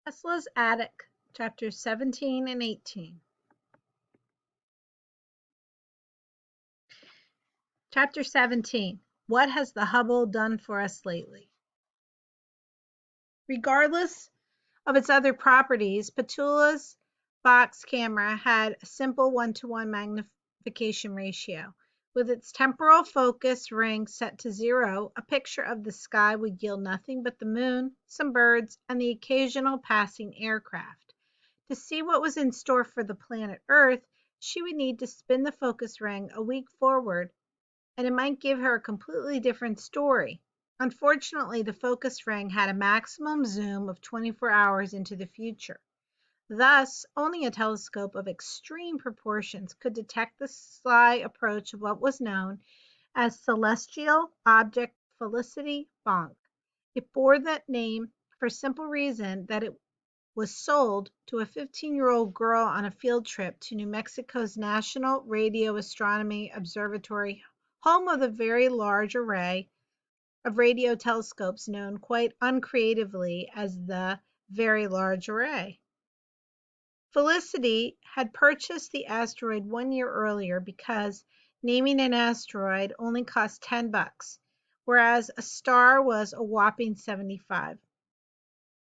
Tesla's Attic, Chapters 17 and 18. Chapter 17. What has the Hubble done for us lately? Regardless of its other properties, Petula's box camera had a simple 1:1 magnification ratio. With its temporal focus ring set to 0, a picture of the sky would yield nothing but the moon, some birds, and the occasional passing aircraft. To see what was in store for the planet Earth, she would need to spin the focus ring a week forward, and it might give her a completely different story. Unfortunately, the focus ring had a maximum zoom of 24 hours into the future. Thus, only a telescope of extreme proportions could detect the sly approach of what was known as celestial object Felicity Bonk. It bore that name for simple reason that it was sold to a 15-year-old girl on a field trip to New Mexico's National Radio Astronomy Observatory, home of the very large array of radio telescopes known quite uncreatively as the Very Large Array. Felicity had purchased the asteroid 1 year earlier because naming an asteroid only cost $10, whereas a star was a whopping 75.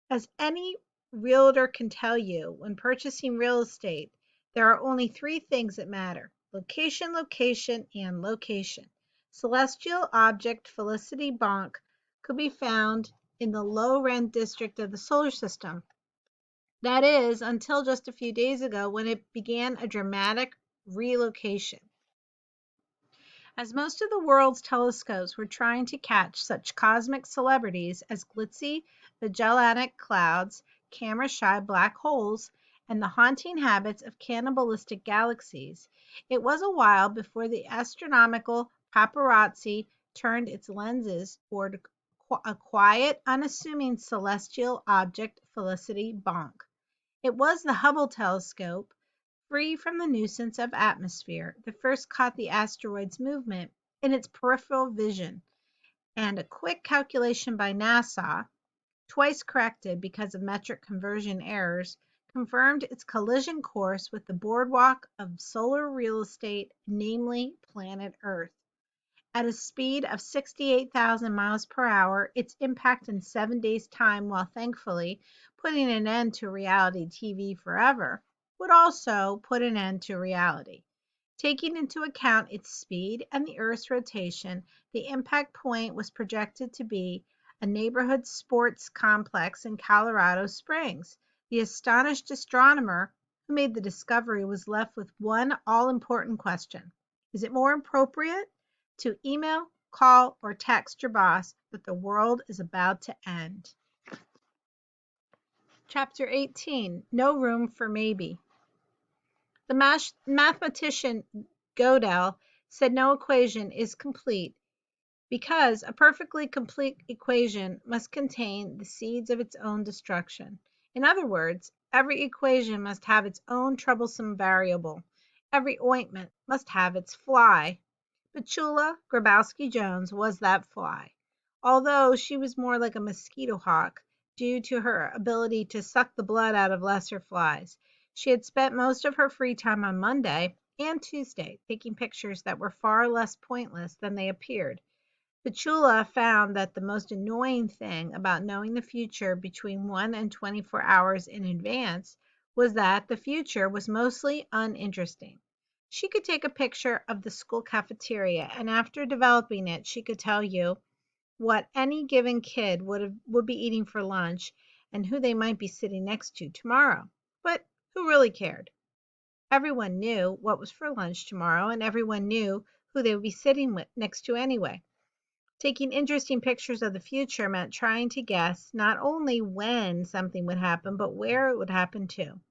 As any realtor can tell you, when purchasing real estate, there are only 3 things that matter: location, location, and location. Celestial object Felicity Bonk could be found in the low rent district of the solar system. That is, until just a few days ago when it began a dramatic relocation. As most of the world's telescopes were trying to catch such cosmic celebrities as glitzy Magellanic Clouds, camera-shy black holes, and the haunting habits of cannibalistic galaxies, it was a while before the astronomical paparazzi turned its lenses toward a quiet, unassuming celestial object Felicity Bonk. It was the Hubble telescope, free from the nuisance of atmosphere, that first caught the asteroid's movement in its peripheral vision, and a quick calculation by NASA, twice corrected because of metric conversion errors, confirmed its collision course with the boardwalk of solar real estate, namely planet Earth. At a speed of 68,000 miles per hour, its impact in 7 days' time, while thankfully putting an end to reality TV forever, would also put an end to reality. Taking into account its speed and the Earth's rotation, the impact point was projected to be a neighborhood sports complex in Colorado Springs. The astonished astronomer who made the discovery was left with one all-important question: is it more appropriate to email, call, or text your boss that the world is about to end? Chapter 18. No room for maybe. The mathematician Gödel said no equation is complete because a perfectly complete equation must contain the seeds of its own destruction. In other words, every equation must have its own troublesome variable. Every ointment must have its fly. Petula Grabowski-Jones was that fly, although she was more like a mosquito hawk due to her ability to suck the blood out of lesser flies. She had spent most of her free time on Monday and Tuesday taking pictures that were far less pointless than they appeared. Petula found that the most annoying thing about knowing the future between 1 and 24 hours in advance was that the future was mostly uninteresting. She could take a picture of the school cafeteria, and after developing it, she could tell you what any given kid would be eating for lunch and who they might be sitting next to tomorrow. But who really cared? Everyone knew what was for lunch tomorrow, and everyone knew who they would be sitting next to anyway. Taking interesting pictures of the future meant trying to guess not only when something would happen, but where it would happen to.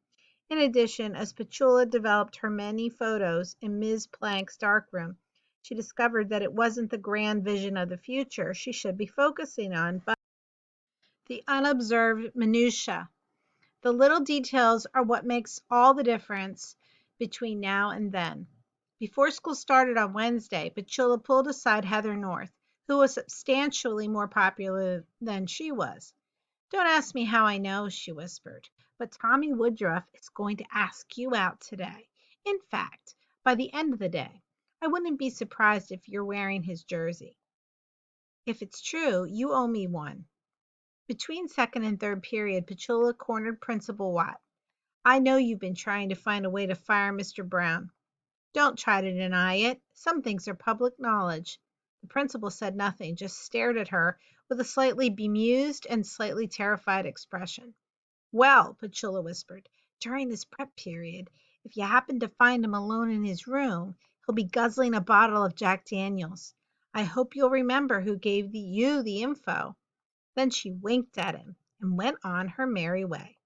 In addition, as Petula developed her many photos in Ms. Planck's darkroom, she discovered that it wasn't the grand vision of the future she should be focusing on, but the unobserved minutiae. The little details are what makes all the difference between now and then. Before school started on Wednesday, Petula pulled aside Heather North, who was substantially more popular than she was. Don't ask me how I know, she whispered, but Tommy Woodruff is going to ask you out today. In fact, by the end of the day, I wouldn't be surprised if you're wearing his jersey. If it's true, you owe me one. Between second and third period, Petula cornered Principal Watt. I know you've been trying to find a way to fire Mr. Brown. Don't try to deny it. Some things are public knowledge. The principal said nothing, just stared at her with a slightly bemused and slightly terrified expression. Well, Petula whispered, during this prep period, if you happen to find him alone in his room, he'll be guzzling a bottle of Jack Daniels. I hope you'll remember who gave you the info. Then she winked at him and went on her merry way.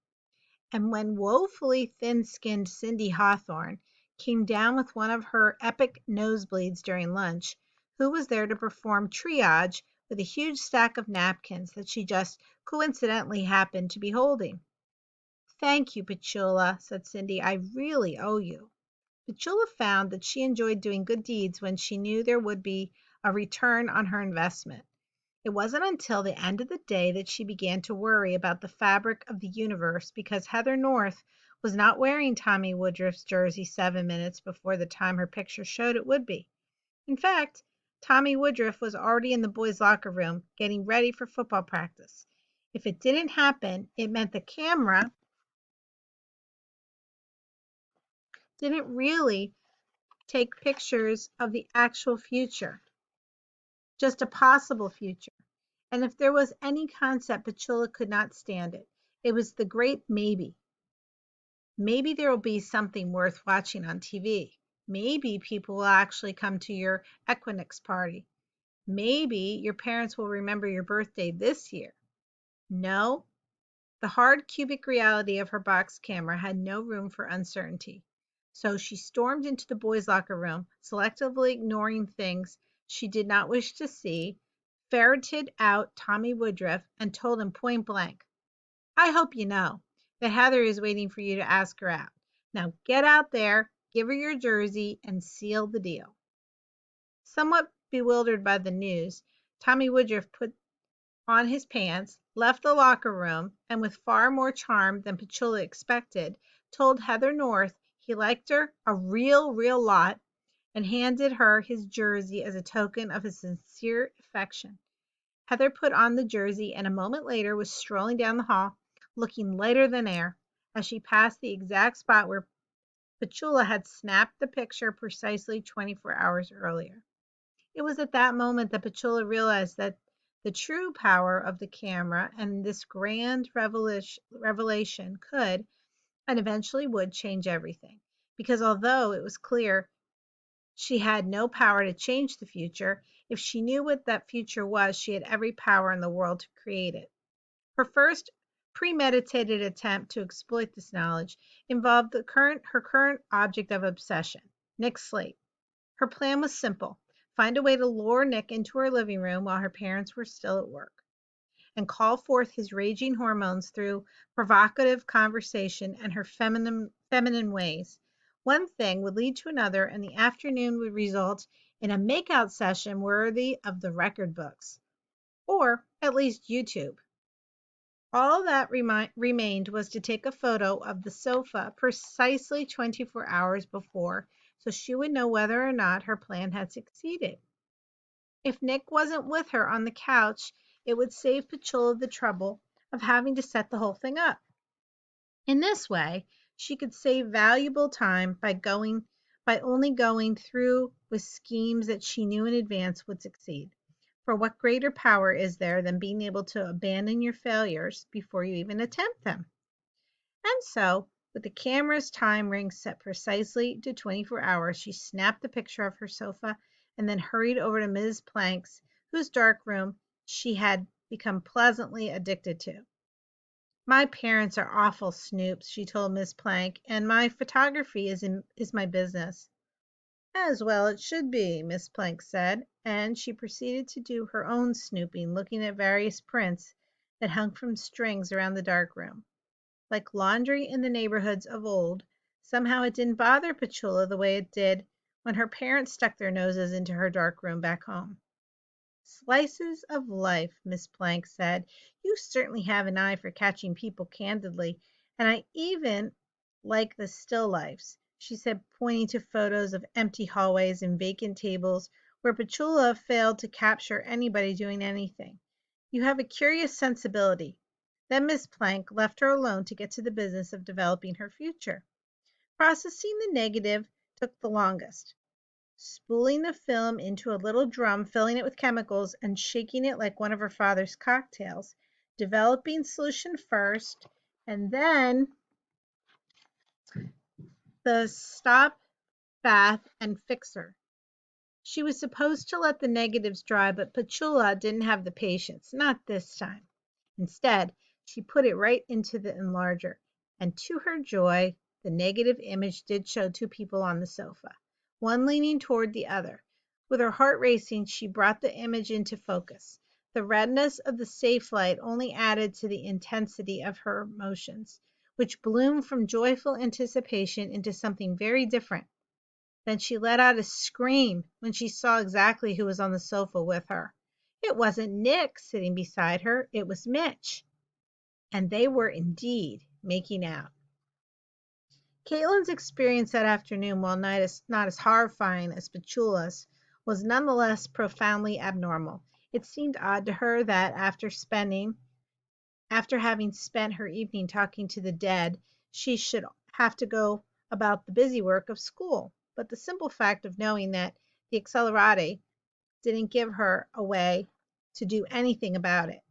And when woefully thin-skinned Cindy Hawthorne came down with one of her epic nosebleeds during lunch, who was there to perform triage with a huge stack of napkins that she just coincidentally happened to be holding? Thank you, Petula, said Cindy. I really owe you. Petula found that she enjoyed doing good deeds when she knew there would be a return on her investment. It wasn't until the end of the day that she began to worry about the fabric of the universe because Heather North was not wearing Tommy Woodruff's jersey 7 minutes before the time her picture showed it would be. In fact, Tommy Woodruff was already in the boys' locker room getting ready for football practice. If it didn't happen, it meant the camera didn't really take pictures of the actual future, just a possible future. And if there was any concept Petula could not stand it, it was the great maybe. Maybe there will be something worth watching on TV. Maybe people will actually come to your Equinix party. Maybe your parents will remember your birthday this year. No, the hard cubic reality of her box camera had no room for uncertainty. So she stormed into the boys' locker room, selectively ignoring things she did not wish to see, ferreted out Tommy Woodruff, and told him point blank, I hope you know that Heather is waiting for you to ask her out. Now get out there, give her your jersey, and seal the deal. Somewhat bewildered by the news, Tommy Woodruff put on his pants, left the locker room, and with far more charm than Petula expected, told Heather North he liked her a real lot and handed her his jersey as a token of his sincere affection. Heather put on the jersey and a moment later was strolling down the hall, looking lighter than air, as she passed the exact spot where Petula had snapped the picture precisely 24 hours earlier. It was at that moment that Petula realized that the true power of the camera and this grand revelation could and eventually would change everything. Because although it was clear she had no power to change the future, if she knew what that future was, she had every power in the world to create it. Her first premeditated attempt to exploit this knowledge involved her current object of obsession, Nick Slate. Her plan was simple: find a way to lure Nick into her living room while her parents were still at work, and call forth his raging hormones through provocative conversation and her feminine ways. One thing would lead to another, and the afternoon would result in a makeout session worthy of the record books, or at least YouTube. All that remained was to take a photo of the sofa precisely 24 hours before, so she would know whether or not her plan had succeeded. If Nick wasn't with her on the couch, it would save Petula the trouble of having to set the whole thing up. In this way, she could save valuable time by only going through with schemes that she knew in advance would succeed. For what greater power is there than being able to abandon your failures before you even attempt them? And so, with the camera's time ring set precisely to 24 hours, she snapped the picture of her sofa and then hurried over to Ms. Plank's, whose dark room she had become pleasantly addicted to. My parents are awful snoops, she told Miss Plank, and my photography is my business. As well it should be, Miss Plank said, and she proceeded to do her own snooping, looking at various prints that hung from strings around the dark room. Like laundry in the neighborhoods of old, somehow it didn't bother Petula the way it did when her parents stuck their noses into her dark room back home. Slices of life, Miss Plank said. You certainly have an eye for catching people candidly, and I even like the still lifes, she said, pointing to photos of empty hallways and vacant tables where Petula failed to capture anybody doing anything. You have a curious sensibility. Then Miss Plank left her alone to get to the business of developing her future. Processing the negative took the longest. Spooling the film into a little drum, filling it with chemicals, and shaking it like one of her father's cocktails, developing solution first, and then the stop, bath, and fixer. She was supposed to let the negatives dry, but Petula didn't have the patience, not this time. Instead, she put it right into the enlarger, and to her joy, the negative image did show two people on the sofa, one leaning toward the other. With her heart racing, she brought the image into focus. The redness of the safe light only added to the intensity of her emotions, which bloomed from joyful anticipation into something very different. Then she let out a scream when she saw exactly who was on the sofa with her. It wasn't Nick sitting beside her, it was Mitch. And they were indeed making out. Caitlin's experience that afternoon, while not as horrifying as Petula's, was nonetheless profoundly abnormal. It seemed odd to her that after having spent her evening talking to the dead, she should have to go about the busy work of school. But the simple fact of knowing that the Accelerati didn't give her a way to do anything about it.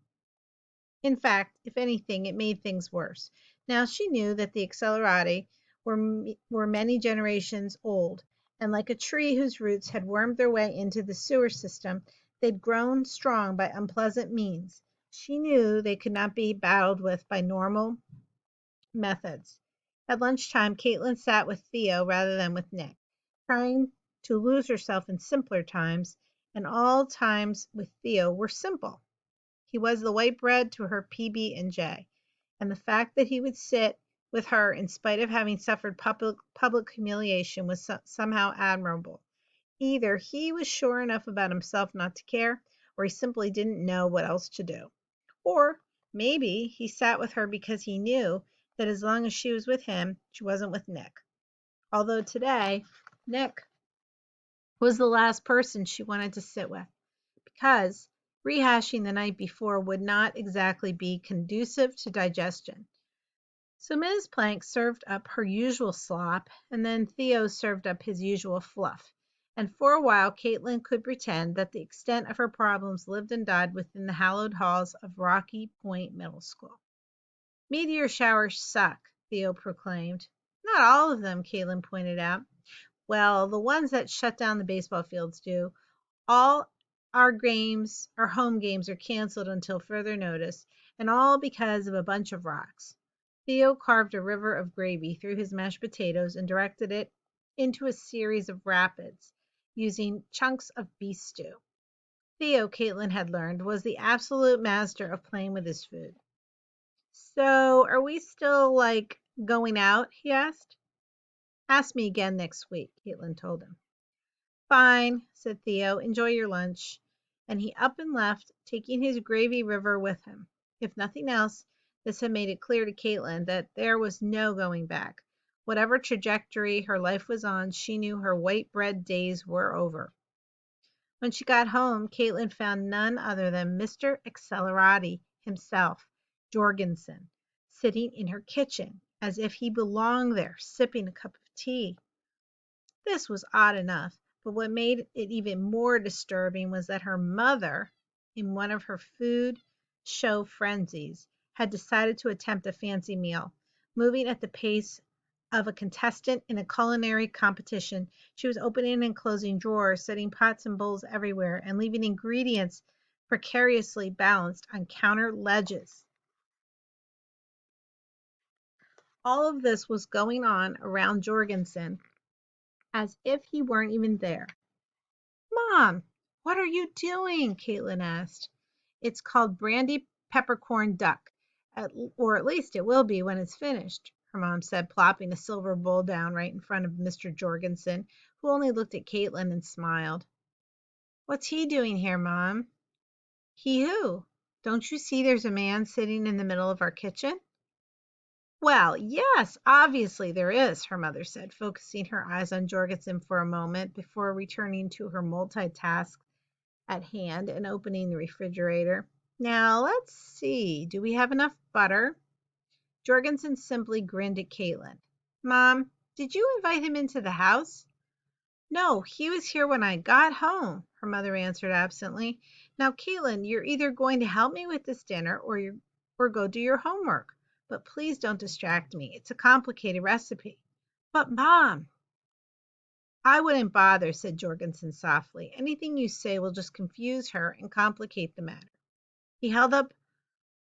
In fact, if anything, it made things worse. Now she knew that the Accelerati were many generations old, and like a tree whose roots had wormed their way into the sewer system, they'd grown strong by unpleasant means. She knew they could not be battled with by normal methods. At lunchtime, Caitlin sat with Theo rather than with Nick, trying to lose herself in simpler times, and all times with Theo were simple. He was the white bread to her PB and J, and the fact that he would sit with her in spite of having suffered public humiliation was somehow admirable. Either he was sure enough about himself not to care, or he simply didn't know what else to do. Or maybe he sat with her because he knew that as long as she was with him, she wasn't with Nick. Although today, Nick was the last person she wanted to sit with, because rehashing the night before would not exactly be conducive to digestion. So Ms. Plank served up her usual slop, and then Theo served up his usual fluff. And for a while, Caitlin could pretend that the extent of her problems lived and died within the hallowed halls of Rocky Point Middle School. Meteor showers suck, Theo proclaimed. Not all of them, Caitlin pointed out. Well, the ones that shut down the baseball fields do. All our home games are canceled until further notice, and all because of a bunch of rocks. Theo carved a river of gravy through his mashed potatoes and directed it into a series of rapids using chunks of beef stew. Theo, Caitlin had learned, was the absolute master of playing with his food. So, are we still going out? He asked. Ask me again next week, Caitlin told him. Fine, said Theo. Enjoy your lunch. And he up and left, taking his gravy river with him. If nothing else, this had made it clear to Caitlin that there was no going back. Whatever trajectory her life was on, she knew her white bread days were over. When she got home, Caitlin found none other than Mr. Accelerati himself, Jorgensen, sitting in her kitchen as if he belonged there, sipping a cup of tea. This was odd enough, but what made it even more disturbing was that her mother, in one of her food show frenzies, had decided to attempt a fancy meal. Moving at the pace of a contestant in a culinary competition, she was opening and closing drawers, setting pots and bowls everywhere, and leaving ingredients precariously balanced on counter ledges. All of this was going on around Jorgensen as if he weren't even there. Mom, what are you doing? Caitlin asked. It's called brandy peppercorn duck, or at least it will be when it's finished, her mom said, plopping a silver bowl down right in front of Mr. Jorgensen, who only looked at Caitlin and smiled. What's he doing here, Mom? He who? Don't you see there's a man sitting in the middle of our kitchen? Well, yes, obviously there is, her mother said, focusing her eyes on Jorgensen for a moment before returning to her multitask at hand and opening the refrigerator. Now, let's see. Do we have enough butter? Jorgensen simply grinned at Caitlin. Mom, did you invite him into the house? No, he was here when I got home, her mother answered absently. Now, Caitlin, you're either going to help me with this dinner or go do your homework. But please don't distract me. It's a complicated recipe. But, Mom, I wouldn't bother, said Jorgensen softly. Anything you say will just confuse her and complicate the matter. He held up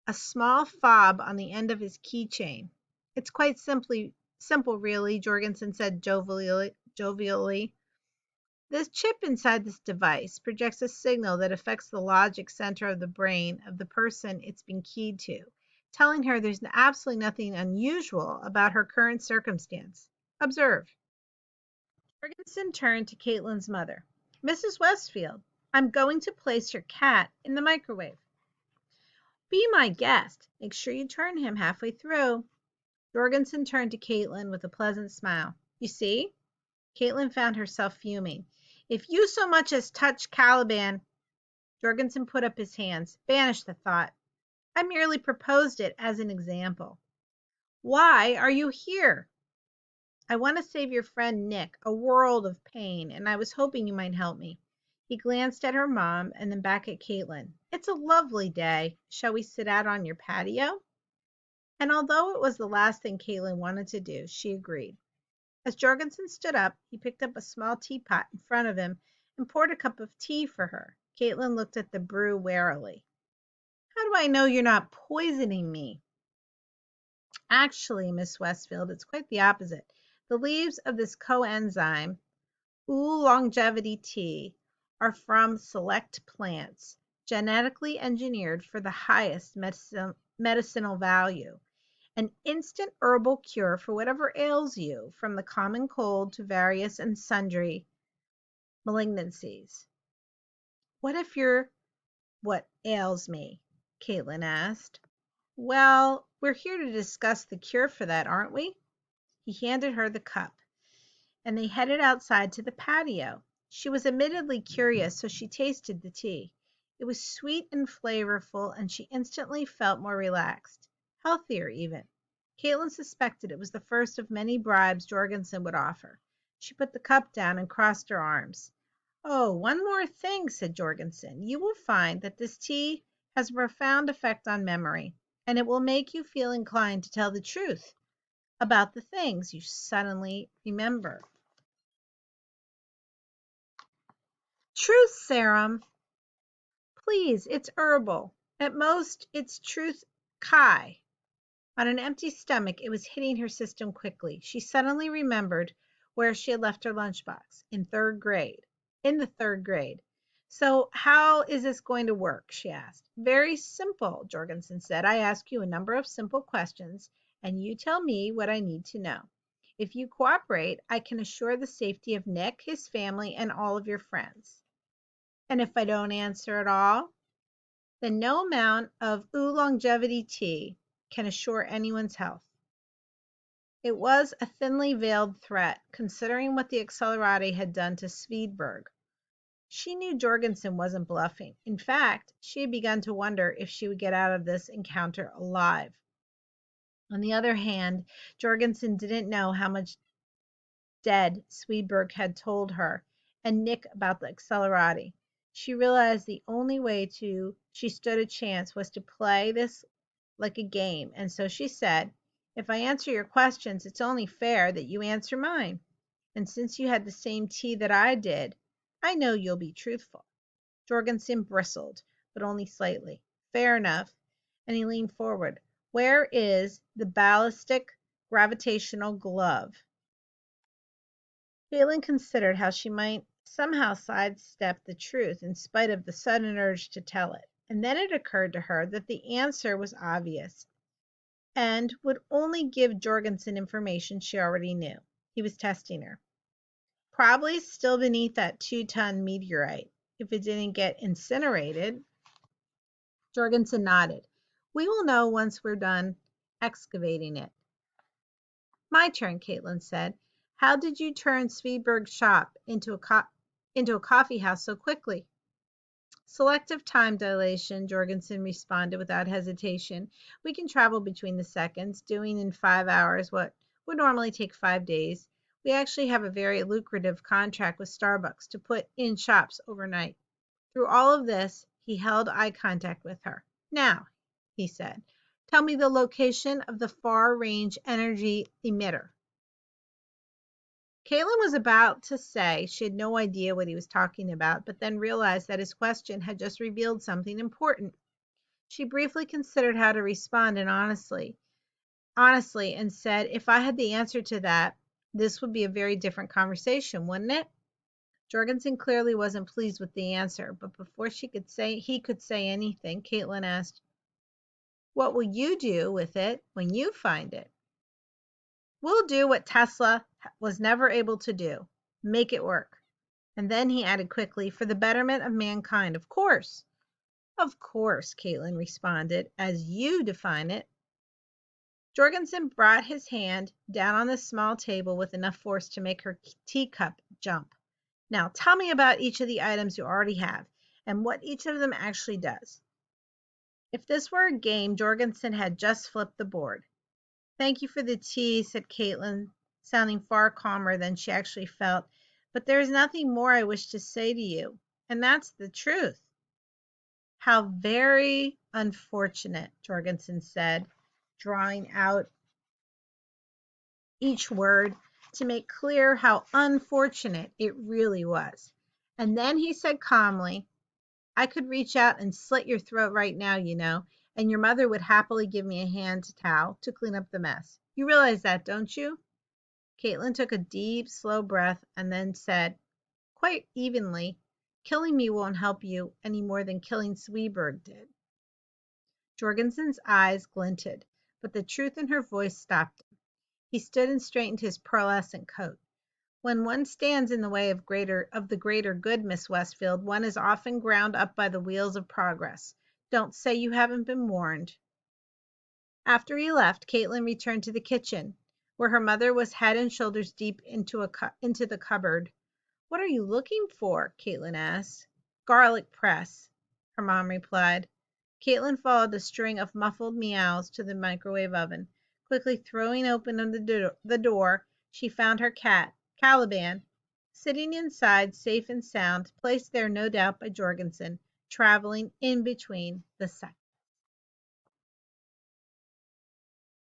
a small fob on the end of his keychain. It's quite simple, really, Jorgensen said jovially. This chip inside this device projects a signal that affects the logic center of the brain of the person it's been keyed to, telling her there's absolutely nothing unusual about her current circumstance. Observe. Ferguson turned to Caitlin's mother. Mrs. Westfield, I'm going to place your cat in the microwave. Be my guest. Make sure you turn him halfway through. Jorgensen turned to Caitlin with a pleasant smile. You see? Caitlin found herself fuming. If you so much as touch Caliban, Jorgensen put up his hands. Banish the thought. I merely proposed it as an example. Why are you here? I want to save your friend Nick a world of pain, and I was hoping you might help me. He glanced at her mom and then back at Caitlin. It's a lovely day. Shall we sit out on your patio? And although it was the last thing Caitlin wanted to do, she agreed. As Jorgensen stood up, he picked up a small teapot in front of him and poured a cup of tea for her. Caitlin looked at the brew warily. How do I know you're not poisoning me? Actually, Miss Westfield, it's quite the opposite. The leaves of this coenzyme, oolongevity tea, are from select plants, genetically engineered for the highest medicinal value. An instant herbal cure for whatever ails you, from the common cold to various and sundry malignancies. What ails me? Caitlin asked. Well, we're here to discuss the cure for that, aren't we? He handed her the cup, and they headed outside to the patio. She was admittedly curious, so she tasted the tea. It was sweet and flavorful, and she instantly felt more relaxed, healthier even. Caitlin suspected it was the first of many bribes Jorgensen would offer. She put the cup down and crossed her arms. Oh, one more thing, said Jorgensen. You will find that this tea has a profound effect on memory, and it will make you feel inclined to tell the truth about the things you suddenly remember. Truth serum. Please, it's herbal. At most, it's truth kai. On an empty stomach, it was hitting her system quickly. She suddenly remembered where she had left her lunchbox in the third grade. So how is this going to work? She asked. Very simple, Jorgensen said. I ask you a number of simple questions, and you tell me what I need to know. If you cooperate, I can assure the safety of Nick, his family, and all of your friends. And if I don't answer at all, then no amount of oolongevity tea can assure anyone's health. It was a thinly veiled threat, considering what the Accelerati had done to Svedberg. She knew Jorgensen wasn't bluffing. In fact, she had begun to wonder if she would get out of this encounter alive. On the other hand, Jorgensen didn't know how much dead Svedberg had told her and Nick about the Accelerati. She realized the only way she stood a chance was to play this like a game, and so she said, if I answer your questions, it's only fair that you answer mine. And since you had the same tea that I did, I know you'll be truthful. Jorgensen bristled, but only slightly. Fair enough. And he leaned forward. Where is the ballistic gravitational glove? Caitlin considered how she might somehow sidestep the truth in spite of the sudden urge to tell it. And then it occurred to her that the answer was obvious and would only give Jorgensen information she already knew. He was testing her. Probably still beneath that 2-ton meteorite, if it didn't get incinerated. Jorgensen nodded. We will know once we're done excavating it. My turn, Caitlin said. How did you turn Swedenborg's shop into a coffee house so quickly? Selective time dilation, Jorgensen responded without hesitation. We can travel between the seconds, doing in 5 hours what would normally take 5 days. We actually have a very lucrative contract with Starbucks to put in shops overnight. Through all of this, he held eye contact with her. Now, he said, tell me the location of the far range energy emitter. Caitlin was about to say she had no idea what he was talking about, but then realized that his question had just revealed something important. She briefly considered how to respond and honestly, and said, if I had the answer to that, this would be a very different conversation, wouldn't it? Jorgensen clearly wasn't pleased with the answer, but before he could say anything, Caitlin asked, what will you do with it when you find it? We'll do what Tesla was never able to do, make it work. And then he added quickly, for the betterment of mankind, of course. Of course, Caitlin responded, as you define it. Jorgensen brought his hand down on the small table with enough force to make her teacup jump. Now tell me about each of the items you already have and what each of them actually does. If this were a game, Jorgensen had just flipped the board. Thank you for the tea, said Caitlin, sounding far calmer than she actually felt. But there is nothing more I wish to say to you, and that's the truth. How very unfortunate, Jorgensen said, drawing out each word to make clear how unfortunate it really was. And then he said calmly, I could reach out and slit your throat right now, you know, and your mother would happily give me a hand towel to clean up the mess. You realize that, don't you? Caitlin took a deep, slow breath and then said, quite evenly, killing me won't help you any more than killing Swedenborg did. Jorgensen's eyes glinted, but the truth in her voice stopped him. He stood and straightened his pearlescent coat. When one stands in the way of the greater good, Miss Westfield, one is often ground up by the wheels of progress. Don't say you haven't been warned. After he left, Caitlin returned to the kitchen, where her mother was head and shoulders deep into the cupboard. What are you looking for? Caitlin asked. Garlic press, her mom replied. Caitlin followed a string of muffled meows to the microwave oven. Quickly throwing open the door, she found her cat, Caliban, sitting inside, safe and sound, placed there no doubt by Jorgensen, traveling in between the seconds.